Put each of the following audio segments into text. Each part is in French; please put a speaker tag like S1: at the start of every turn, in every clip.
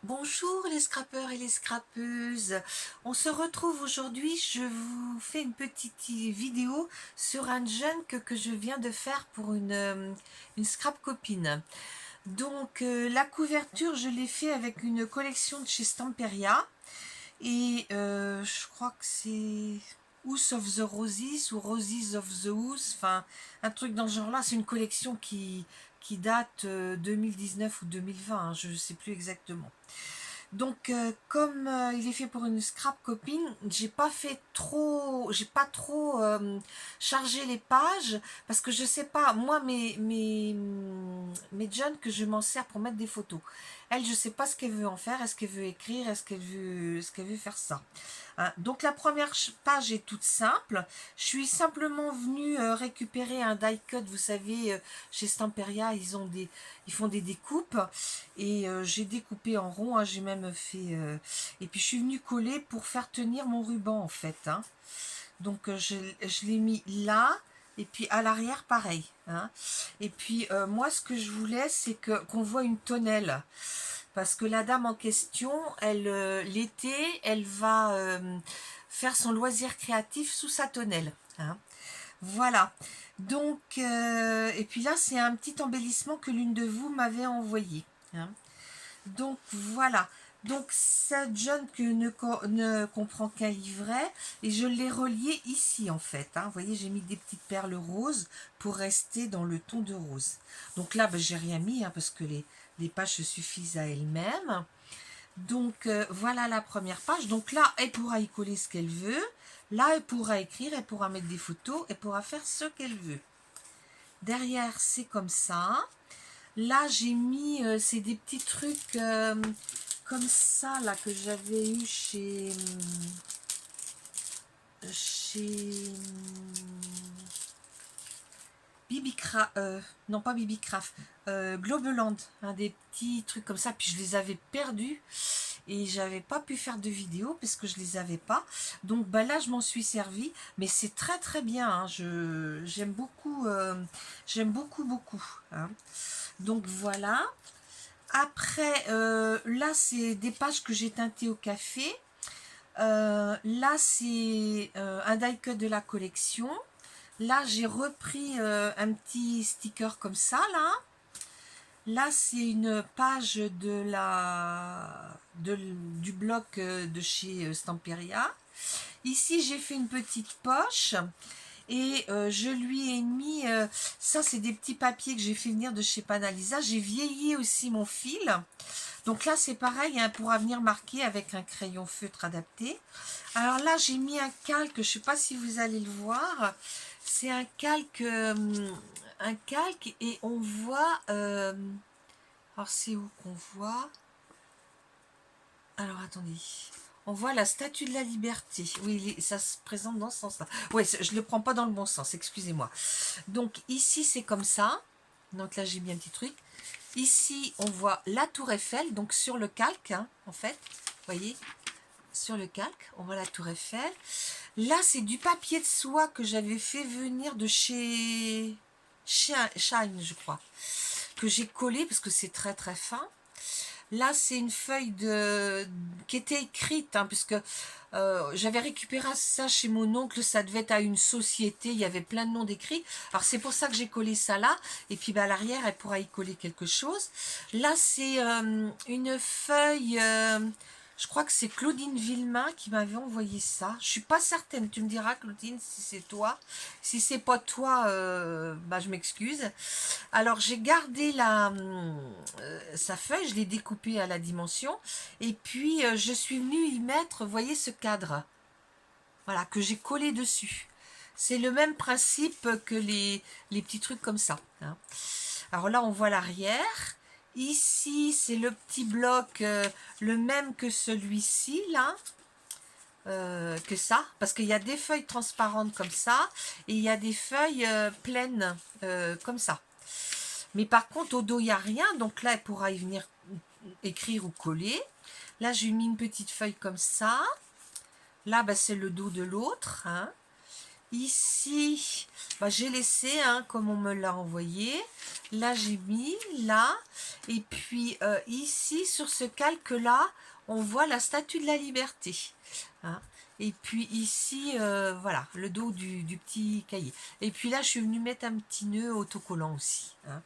S1: Bonjour les scrappeurs et les scrappeuses. On se retrouve aujourd'hui. Je vous fais une petite vidéo sur un junk que je viens de faire pour une scrap copine. Donc la couverture, je l'ai fait avec une collection de chez Stamperia. Et je crois que c'est House of the Roses ou Roses of the House. Enfin, un truc dans ce genre-là. C'est une collection qui date 2019 ou 2020. Hein, je ne sais plus exactement. Donc, comme il est fait pour une scrap copine, j'ai pas trop chargé les pages parce que je sais pas, moi mes jeunes que je m'en sers pour mettre des photos. Elle, je sais pas ce qu'elle veut en faire. Est-ce qu'elle veut écrire? Est-ce qu'elle veut faire ça? Hein, donc la première page est toute simple. Je suis simplement venue récupérer un die cut. Vous savez, chez Stamperia, ils font des découpes et j'ai découpé en rond. Hein, j'ai même fait et puis je suis venue coller pour faire tenir mon ruban en fait. Hein. Donc je l'ai mis là. Et puis à l'arrière, pareil. Hein. Et puis moi, ce que je voulais, c'est qu'on voit une tonnelle. Parce que la dame en question, elle l'été, elle va faire son loisir créatif sous sa tonnelle. Hein. Voilà. Donc, et puis là, c'est un petit embellissement que l'une de vous m'avait envoyé. Hein. Donc voilà. Donc cette jeune que ne comprend qu'un livret et je l'ai relié ici en fait. Hein. Vous voyez, j'ai mis des petites perles roses pour rester dans le ton de rose. Donc là, ben, j'ai rien mis hein, parce que les pages se suffisent à elles-mêmes. Donc voilà la première page. Donc là, elle pourra y coller ce qu'elle veut. Là, elle pourra écrire, elle pourra mettre des photos, elle pourra faire ce qu'elle veut. Derrière, c'est comme ça. Là, j'ai mis, c'est des petits trucs comme ça, là, que j'avais eu chez Bibi Craft, non pas Bibi Craft, Globeland, hein, des petits trucs comme ça, puis je les avais perdus et j'avais pas pu faire de vidéo parce que je les avais pas. Donc bah là je m'en suis servi, mais c'est très très bien. Hein, j'aime beaucoup beaucoup. Hein. Donc voilà. Après là c'est des pages que j'ai teintées au café. Là c'est un die cut de la collection. Là j'ai repris un petit sticker comme ça là. Là, c'est une page du bloc de chez Stamperia. Ici, j'ai fait une petite poche et je lui ai mis, ça c'est des petits papiers que j'ai fait venir de chez Panalisa. J'ai vieilli aussi mon fil. Donc là, c'est pareil, hein, pourra venir marquer avec un crayon feutre adapté. Alors là, j'ai mis un calque, je ne sais pas si vous allez le voir. C'est un calque et on voit... alors c'est où qu'on voit? Alors attendez. On voit la statue de la liberté. Oui, ça se présente dans ce sens-là. Oui, je ne le prends pas dans le bon sens, excusez-moi. Donc ici, c'est comme ça. Donc là, j'ai mis un petit truc. Ici, on voit la tour Eiffel, donc sur le calque, hein, en fait. Vous voyez, sur le calque, on voit la tour Eiffel. Là, c'est du papier de soie que j'avais fait venir de chez Shine, je crois, que j'ai collé parce que c'est très très fin. Là, c'est une feuille qui était écrite, hein, puisque j'avais récupéré ça chez mon oncle, ça devait être à une société, il y avait plein de noms d'écrits. Alors c'est pour ça que j'ai collé ça là, et puis bah, à l'arrière, elle pourra y coller quelque chose. Là, c'est une feuille, je crois que c'est Claudine Villemain qui m'avait envoyé ça. Je suis pas certaine, tu me diras Claudine si c'est toi. Si c'est pas toi, bah, je m'excuse. Alors j'ai gardé sa feuille, je l'ai découpée à la dimension et puis je suis venue y mettre, voyez ce cadre, voilà, que j'ai collé dessus. C'est le même principe que les petits trucs comme ça. Hein. Alors là on voit l'arrière. Ici c'est le petit bloc, le même que celui-ci là. Que ça, parce qu'il y a des feuilles transparentes comme ça et il y a des feuilles pleines comme ça. Mais par contre, au dos, il n'y a rien. Donc là, elle pourra y venir écrire ou coller. Là, j'ai mis une petite feuille comme ça. Là, bah, c'est le dos de l'autre. Hein. Ici, bah, j'ai laissé, hein, comme on me l'a envoyé. Là, j'ai mis, là. Et puis, ici, sur ce calque-là, on voit la Statue de la Liberté. Hein. Et puis ici, voilà, le dos du petit cahier. Et puis là, je suis venue mettre un petit nœud autocollant aussi. Hein.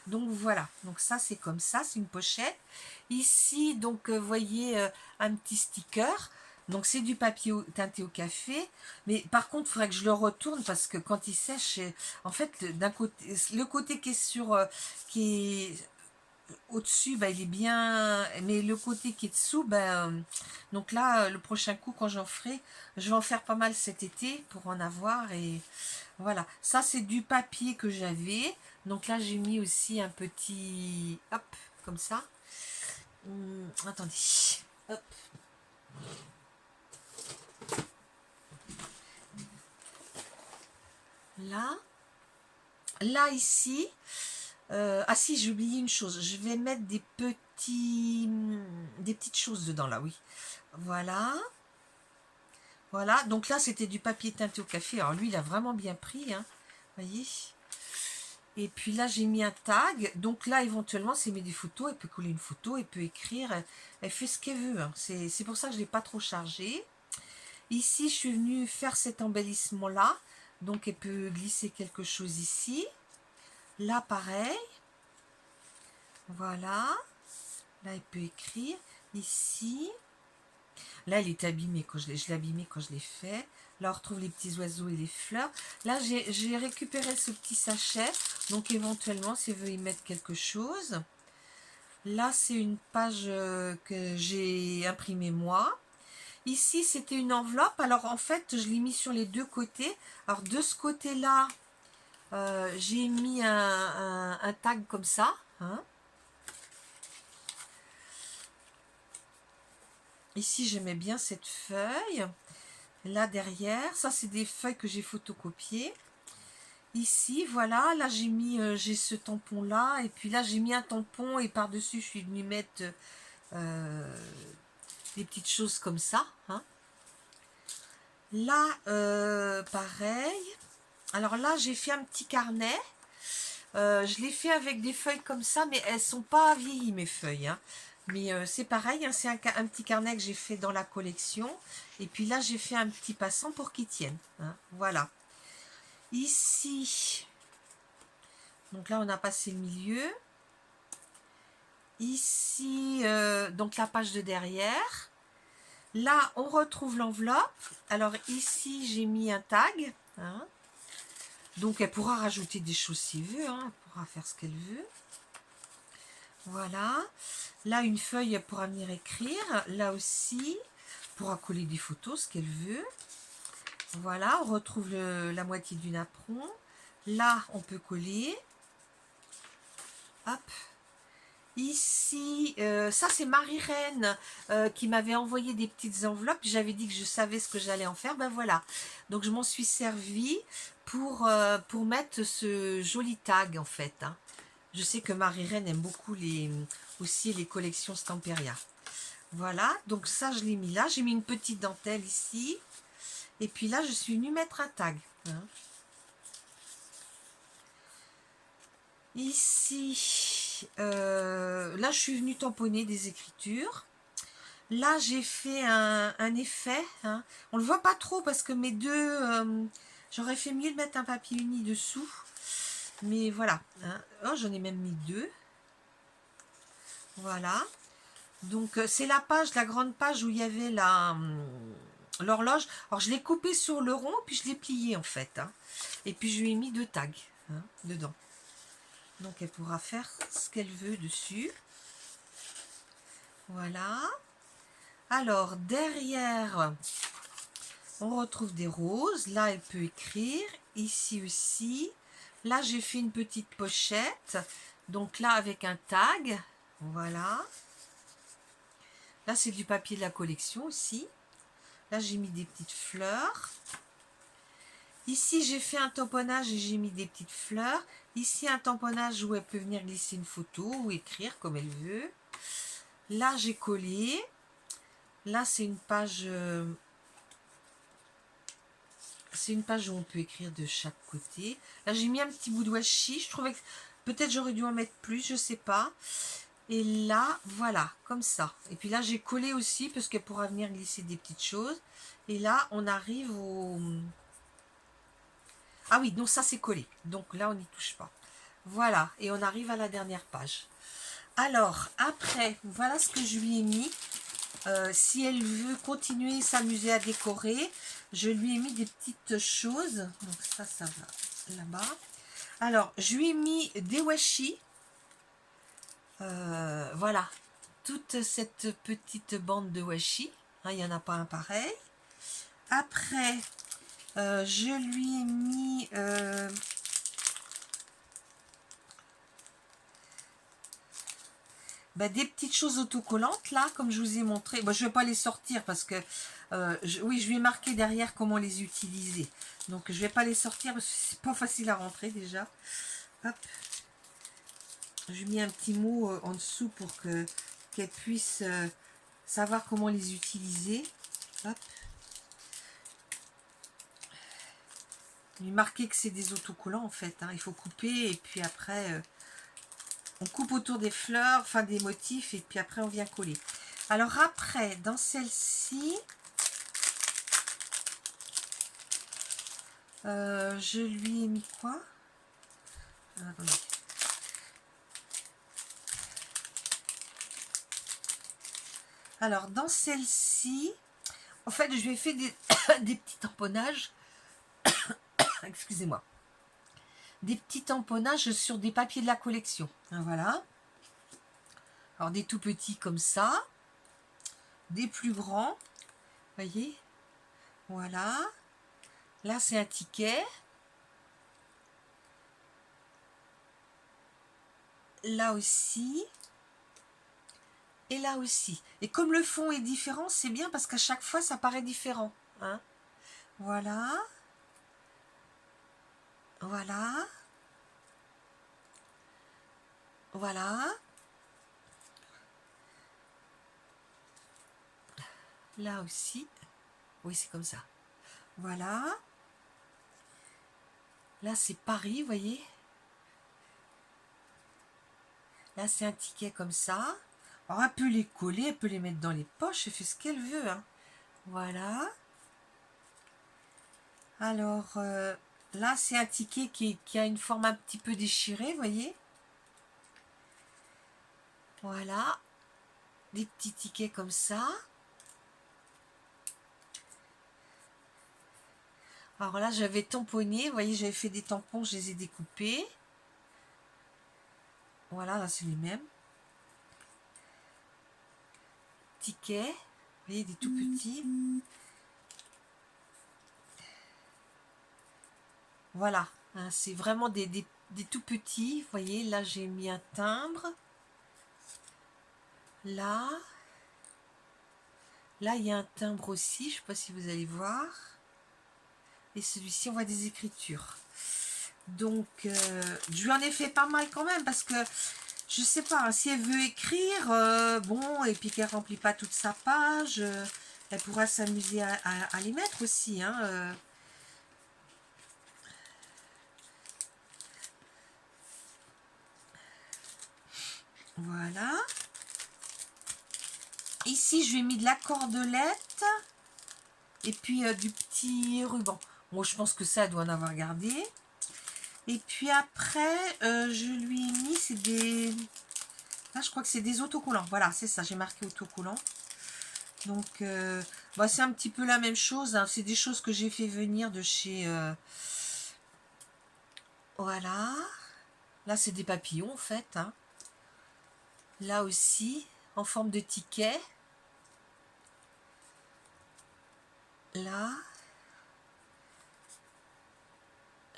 S1: Donc voilà, donc ça c'est comme ça, c'est une pochette. Ici, donc vous voyez un petit sticker. Donc c'est du papier teinté au café. Mais par contre, il faudrait que je le retourne parce que quand il sèche, en fait, d'un côté, le côté qui est qui est au-dessus, bah, il est bien. Mais le côté qui est dessous, donc là, le prochain coup, quand j'en ferai, je vais en faire pas mal cet été pour en avoir. Et voilà, ça c'est du papier que j'avais. Donc là j'ai mis aussi un petit... Hop, comme ça. Attendez. Hop. Là. Là ici. Ah si, j'ai oublié une chose. Je vais mettre des petites choses dedans là, oui. Voilà. Voilà, donc là c'était du papier teinté au café. Alors lui il a vraiment bien pris, hein. Voyez. Et puis là, j'ai mis un tag. Donc là, éventuellement, c'est met des photos. Elle peut coller une photo, elle peut écrire. Elle fait ce qu'elle veut. Hein. C'est pour ça que je ne l'ai pas trop chargé. Ici, je suis venue faire cet embellissement-là. Donc, elle peut glisser quelque chose ici. Là, pareil. Voilà. Là, elle peut écrire. Ici. Là, elle est abîmée quand je l'ai abîmée quand je l'ai fait. Là, on retrouve les petits oiseaux et les fleurs. Là, j'ai récupéré ce petit sachet. Donc, éventuellement, si elle veut y mettre quelque chose. Là, c'est une page que j'ai imprimée moi. Ici, c'était une enveloppe. Alors, en fait, je l'ai mis sur les deux côtés. Alors, de ce côté-là, j'ai mis un tag comme ça. Hein. Ici, j'aimais bien cette feuille. Là, derrière, ça, c'est des feuilles que j'ai photocopiées. Ici, voilà, là, j'ai ce tampon-là. Et puis là, j'ai mis un tampon et par-dessus, je suis venue mettre des petites choses comme ça. Hein. Là, pareil. Alors là, j'ai fait un petit carnet. Je l'ai fait avec des feuilles comme ça, mais elles sont pas vieillies, mes feuilles. Hein. Mais c'est pareil, hein, c'est un petit carnet que j'ai fait dans la collection. Et puis là, j'ai fait un petit passant pour qu'il tienne. Hein. Voilà. Ici, donc là, on a passé le milieu. Ici, donc la page de derrière. Là, on retrouve l'enveloppe. Alors ici, j'ai mis un tag. Hein. Donc, elle pourra rajouter des choses si elle veut. Hein. Elle pourra faire ce qu'elle veut. Voilà. Là, une feuille, elle pourra venir écrire. Là aussi, elle pourra coller des photos, ce qu'elle veut. Voilà, on retrouve la moitié du napperon. Là, on peut coller. Hop. Ici, ça c'est Marie-Reine qui m'avait envoyé des petites enveloppes. J'avais dit que je savais ce que j'allais en faire. Ben voilà. Donc je m'en suis servi pour mettre ce joli tag en fait. Hein. Je sais que Marie-Reine aime beaucoup aussi les collections Stamperia. Voilà. Donc ça je l'ai mis là. J'ai mis une petite dentelle ici. Et puis là je suis venue mettre un tag. Hein. Ici, là je suis venue tamponner des écritures. Là j'ai fait un effet. Hein. On le voit pas trop parce que mes deux... j'aurais fait mieux de mettre un papier uni dessous. Mais voilà. Hein. Oh, j'en ai même mis deux. Voilà. Donc c'est la grande page où il y avait l'horloge. Alors je l'ai coupé sur le rond, puis je l'ai plié en fait. Hein. Et puis je lui ai mis deux tags hein, dedans. Donc elle pourra faire ce qu'elle veut dessus. Voilà. Alors derrière, on retrouve des roses. Là, elle peut écrire. Ici aussi. Là, j'ai fait une petite pochette. Donc là, avec un tag. Voilà. Là, c'est du papier de la collection aussi. Là, j'ai mis des petites fleurs. Ici, j'ai fait un tamponnage et j'ai mis des petites fleurs. Ici, un tamponnage où elle peut venir glisser une photo ou écrire comme elle veut. Là, j'ai collé. Là, c'est une page c'est une page où on peut écrire de chaque côté. Là, j'ai mis un petit bout de washi. Je trouvais que peut-être j'aurais dû en mettre plus, je sais pas. Et là, voilà, comme ça. Et puis là, j'ai collé aussi parce qu'elle pourra venir glisser des petites choses. Et là, on arrive au... Ah oui, donc ça, c'est collé. Donc là, on n'y touche pas. Voilà, et on arrive à la dernière page. Alors, après, voilà ce que je lui ai mis. Si elle veut continuer s'amuser à décorer, je lui ai mis des petites choses. Donc ça va là-bas. Alors, je lui ai mis des washi. Voilà, toute cette petite bande de washi. Hein, il n'y en a pas un pareil. Après, je lui ai mis... des petites choses autocollantes là, comme je vous ai montré. Bon, je ne vais pas les sortir parce que oui, je lui ai marqué derrière comment les utiliser. Donc je ne vais pas les sortir parce que c'est pas facile à rentrer déjà. Hop. J'ai mis un petit mot en dessous pour que qu'elle puisse savoir comment les utiliser. Hop. Je lui ai marqué que c'est des autocollants en fait. Hein. Il faut couper et puis après on coupe autour des fleurs, enfin des motifs, et puis après on vient coller. Alors après, dans celle-ci, je lui ai mis quoi? Attendez. Alors dans celle-ci, en fait, je lui ai fait des petits tamponnages. Excusez-moi. Des petits tamponnages sur des papiers de la collection. Voilà. Alors des tout petits comme ça. Des plus grands. Voyez. Voilà. Là, c'est un ticket. Là aussi. Et là aussi. Et comme le fond est différent, c'est bien parce qu'à chaque fois, ça paraît différent. Hein. Voilà. Voilà. Voilà. Là aussi. Oui, c'est comme ça. Voilà. Là, c'est Paris, vous voyez. Là, c'est un ticket comme ça. Alors, elle peut les coller, elle peut les mettre dans les poches, elle fait ce qu'elle veut. Hein. Voilà. Alors, là, c'est un ticket qui a une forme un petit peu déchirée, vous voyez. Voilà. Des petits tickets comme ça. Alors là, j'avais tamponné, vous voyez, j'avais fait des tampons, je les ai découpés. Voilà, là, c'est les mêmes. Tickets, vous voyez, des tout petits. Voilà, hein, c'est vraiment des tout petits. Vous voyez, là, j'ai mis un timbre. Là. Là, il y a un timbre aussi, je ne sais pas si vous allez voir. Et celui-ci, on voit des écritures. Donc, je lui en ai fait pas mal quand même, parce que, je sais pas, hein, si elle veut écrire, bon, et puis qu'elle remplit pas toute sa page, elle pourra s'amuser à les mettre aussi. Hein, Voilà. Ici, je lui ai mis de la cordelette et puis du petit ruban. Moi, je pense que ça, elle doit en avoir gardé. Et puis après, je lui ai mis, c'est des... Là, je crois que c'est des autocollants. Voilà, c'est ça, j'ai marqué autocollants. Donc, c'est un petit peu la même chose. Hein. C'est des choses que j'ai fait venir de chez... Voilà. Là, c'est des papillons, en fait. Hein. Là aussi, en forme de ticket. Là.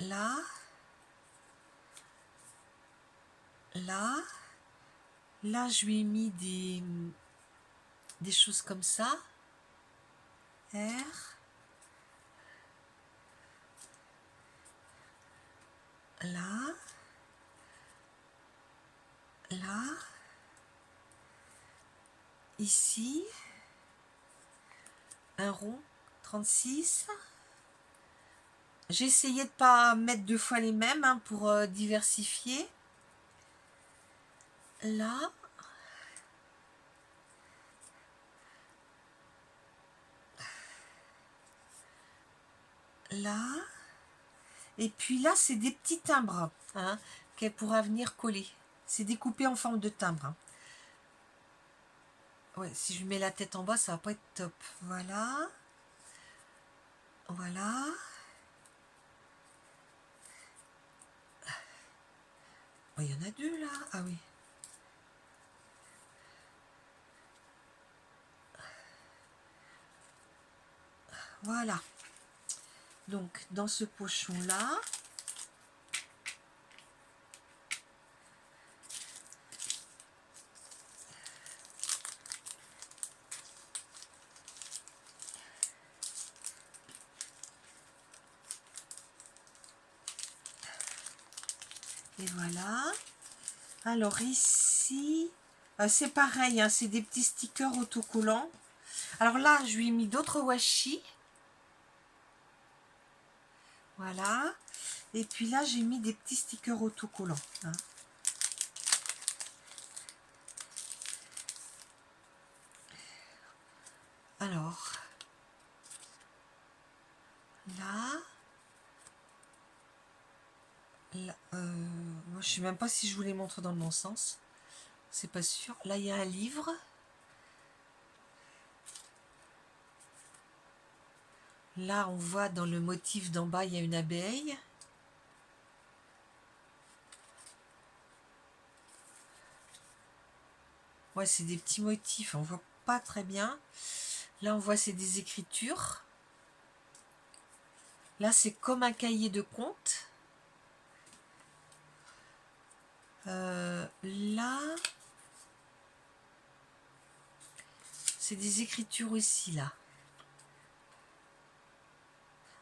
S1: Là. Là. Là, je lui ai mis des choses comme ça. R. Là. Là. Ici. Un rond. 36. J'ai essayé de pas mettre 2 fois les mêmes hein, pour diversifier. Là. Là. Et puis là, c'est des petits timbres hein, qu'elle pourra venir coller. C'est découpé en forme de timbre. Hein. Ouais, si je mets la tête en bas, ça va pas être top. Voilà. Voilà. Oh, il y en a 2 là. Ah oui. Voilà. Donc, dans ce pochon-là, et voilà. Alors ici, c'est pareil, hein, c'est des petits stickers autocollants. Alors là, je lui ai mis d'autres washi. Voilà. Et puis là, j'ai mis des petits stickers autocollants. Hein. Alors, là, moi, je sais même pas si je vous les montre dans le bon sens. C'est pas sûr. Là, il y a un livre. Là, on voit dans le motif d'en bas, il y a une abeille. Ouais, c'est des petits motifs, on voit pas très bien. Là, on voit c'est des écritures. Là, c'est comme un cahier de compte. Là, c'est des écritures aussi, là.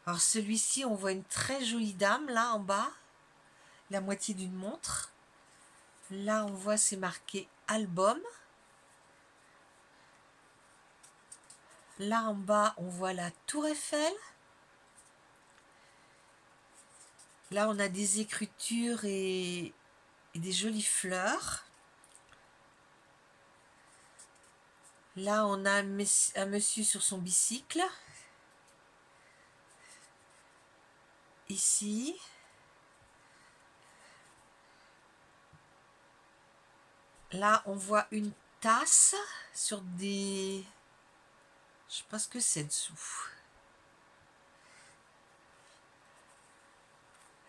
S1: Alors, celui-ci, on voit une très jolie dame, là, en bas. La moitié d'une montre. Là, on voit, c'est marqué album. Là, en bas, on voit la tour Eiffel. Là, on a des écritures et des jolies fleurs. Là, on a un monsieur sur son bicycle. Ici. Là, on voit une tasse sur des... Je sais pas ce que c'est dessous.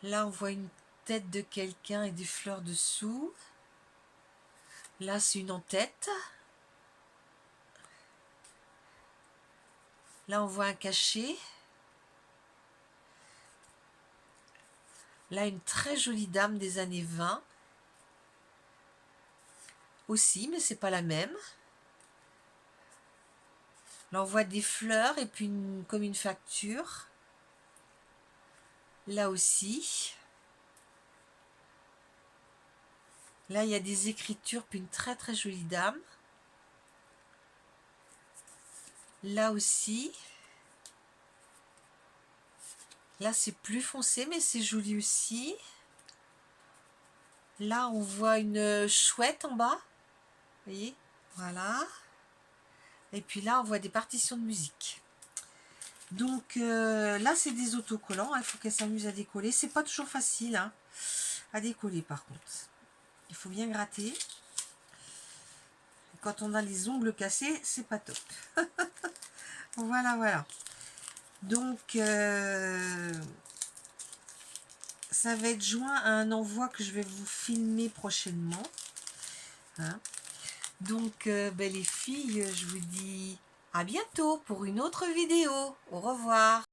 S1: Là, on voit une tête de quelqu'un et des fleurs dessous. Là, c'est une en-tête. Là, on voit un cachet. Là, une très jolie dame des années 20. Aussi, mais c'est pas la même. Là, on voit des fleurs et puis comme une facture. Là aussi. Là, il y a des écritures puis une très très jolie dame. Là aussi. Là, c'est plus foncé, mais c'est joli aussi. Là, on voit une chouette en bas. Vous voyez? Voilà. Et puis là, on voit des partitions de musique. Donc là, c'est des autocollants. Il faut qu'elle s'amuse à décoller. C'est pas toujours facile hein, à décoller, par contre. Il faut bien gratter. Quand on a les ongles cassés, c'est pas top. Voilà, voilà. Donc, ça va être joint à un envoi que je vais vous filmer prochainement. Hein. Donc, les filles, je vous dis à bientôt pour une autre vidéo. Au revoir.